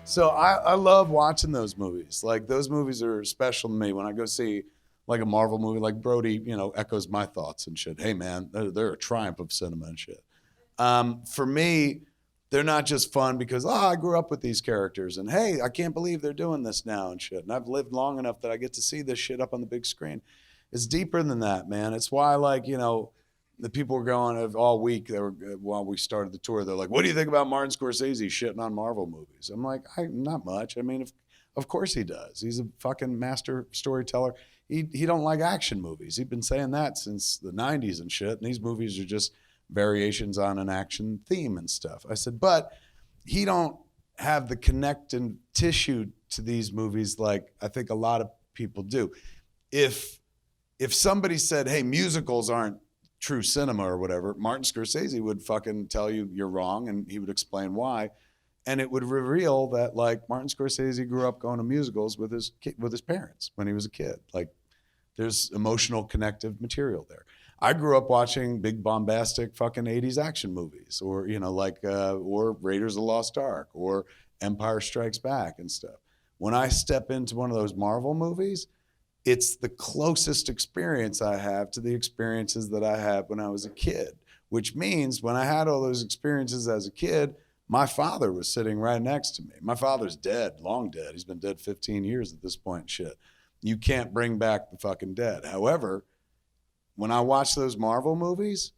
So I love watching those movies. Like those movies are special to me. When I go see like a Marvel movie, like Brody, echoes my thoughts and shit. Hey man, they're a triumph of cinema and shit. For me, they're not just fun because I grew up with these characters and hey, I can't believe they're doing this now and shit. And I've lived long enough that I get to see this shit up on the big screen. It's deeper than that, man. It's why the people were going all week. They were while we started the tour. They're like, "What do you think about Martin Scorsese shitting on Marvel movies?" I'm like, not much. I mean, of course he does. He's a fucking master storyteller. He don't like action movies. He's been saying that since the '90s and shit. And these movies are just variations on an action theme and stuff. I said, but he don't have the connective tissue to these movies like I think a lot of people do. If somebody said, "Hey, musicals aren't true cinema or whatever," Martin Scorsese would fucking tell you you're wrong, and he would explain why, and it would reveal that like Martin Scorsese grew up going to musicals with his parents when he was a kid. Like there's emotional connective material there. I grew up watching big bombastic fucking 80s action movies, or or Raiders of the Lost Ark or Empire Strikes Back and stuff. When I step into one of those Marvel movies, it's the closest experience I have to the experiences that I had when I was a kid, which means when I had all those experiences as a kid, my father was sitting right next to me. My father's dead, long dead. He's been dead 15 years at this point, shit. You can't bring back the fucking dead. However, when I watch those Marvel movies,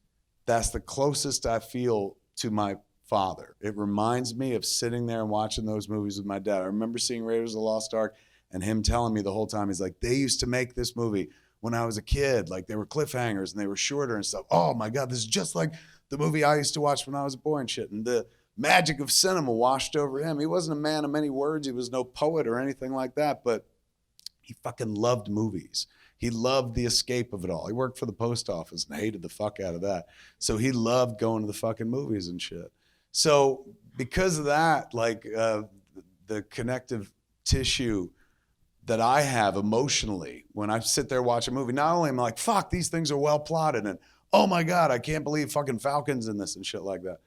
that's the closest I feel to my father. It reminds me of sitting there and watching those movies with my dad. I remember seeing Raiders of the Lost Ark and him telling me the whole time, he's like, they used to make this movie when I was a kid. Like they were cliffhangers and they were shorter and stuff. Oh my God, this is just like the movie I used to watch when I was a boy and shit. And the magic of cinema washed over him. He wasn't a man of many words. He was no poet or anything like that, but he fucking loved movies. He loved the escape of it all. He worked for the post office and hated the fuck out of that. So he loved going to the fucking movies and shit. So because of that, the connective tissue that I have emotionally when I sit there watch a movie, not only am I like, fuck, these things are well plotted and oh my God, I can't believe fucking Falcon's in this and shit like that.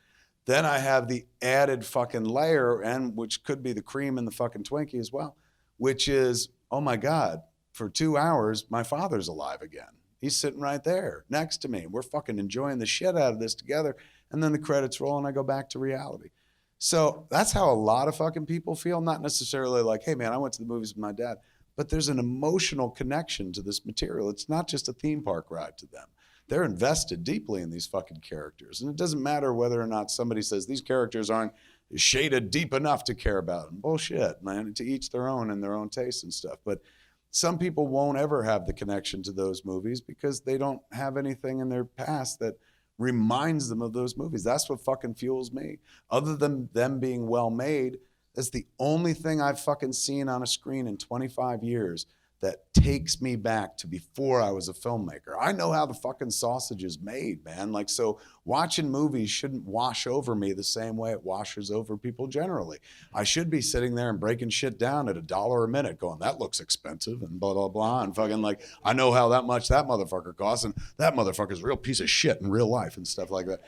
Then I have the added fucking layer, and which could be the cream in the fucking Twinkie as well, which is, oh my God, for 2 hours, my father's alive again. He's sitting right there next to me. We're fucking enjoying the shit out of this together. And then the credits roll and I go back to reality. So that's how a lot of fucking people feel. Not necessarily like, hey man, I went to the movies with my dad, but there's an emotional connection to this material. It's not just a theme park ride to them. They're invested deeply in these fucking characters. And it doesn't matter whether or not somebody says these characters aren't shaded deep enough to care about them. Bullshit, man. To each their own and their own taste and stuff. But some people won't ever have the connection to those movies because they don't have anything in their past that reminds them of those movies. That's what fucking fuels me. Other than them being well made, that's the only thing I've fucking seen on a screen in 25 years that takes me back to before I was a filmmaker. I know how the fucking sausage is made, man. Like, so watching movies shouldn't wash over me the same way it washes over people generally. I should be sitting there and breaking shit down at $1 a minute going, that looks expensive and blah, blah, blah. And fucking like, I know how that much that motherfucker costs and that motherfucker's a real piece of shit in real life and stuff like that.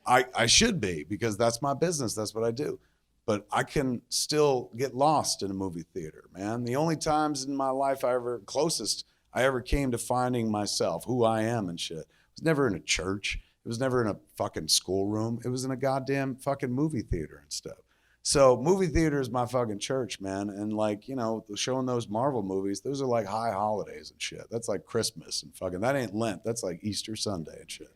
I should be, because that's my business. That's what I do. But I can still get lost in a movie theater, man. The only times in my life I ever came to finding myself, who I am and shit, was never in a church. It was never in a fucking schoolroom. It was in a goddamn fucking movie theater and stuff. So movie theater is my fucking church, man. And like, showing those Marvel movies, those are like high holidays and shit. That's like Christmas and fucking, that ain't Lent. That's like Easter Sunday and shit.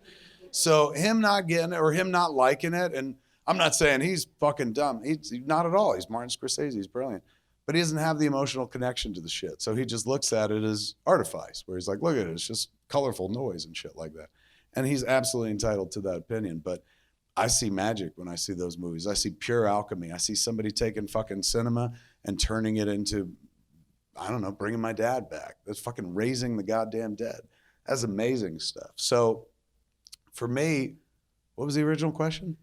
So him not getting it or him not liking it, and I'm not saying he's fucking dumb. He's not at all. He's Martin Scorsese. He's brilliant. But he doesn't have the emotional connection to the shit. So he just looks at it as artifice, where he's like, look at it. It's just colorful noise and shit like that. And he's absolutely entitled to that opinion. But I see magic when I see those movies. I see pure alchemy. I see somebody taking fucking cinema and turning it into, I don't know, bringing my dad back. That's fucking raising the goddamn dead. That's amazing stuff. So for me, what was the original question?